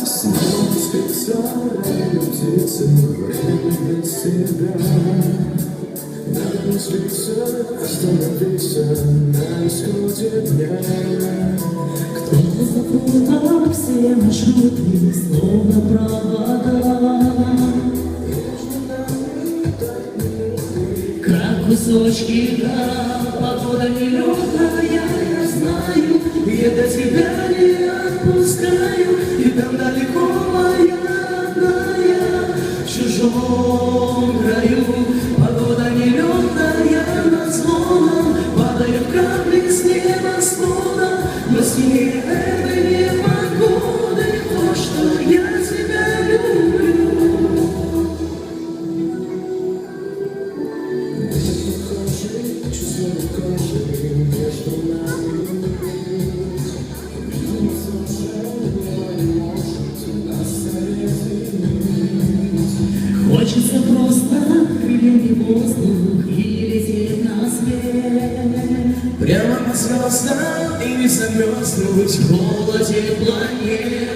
Снова специально птицы, время без тебя. Надо слиться, остановиться на исходе дня. Кто запутал все маршруты, словно провода, как кусочки льда. Погода нелегкая, я знаю, я до тебя не отпускаю. И там далеко моя родная, в чужом краю. Погода нелегкая, над звоном падают капли с небосвода. Но сильнее этой непогоды то, что я тебя люблю. Чувство каждый между нами. Хочется просто крыльями воздух и лететь на свет. Прямо по звездам и замерзнуть в холоде планет.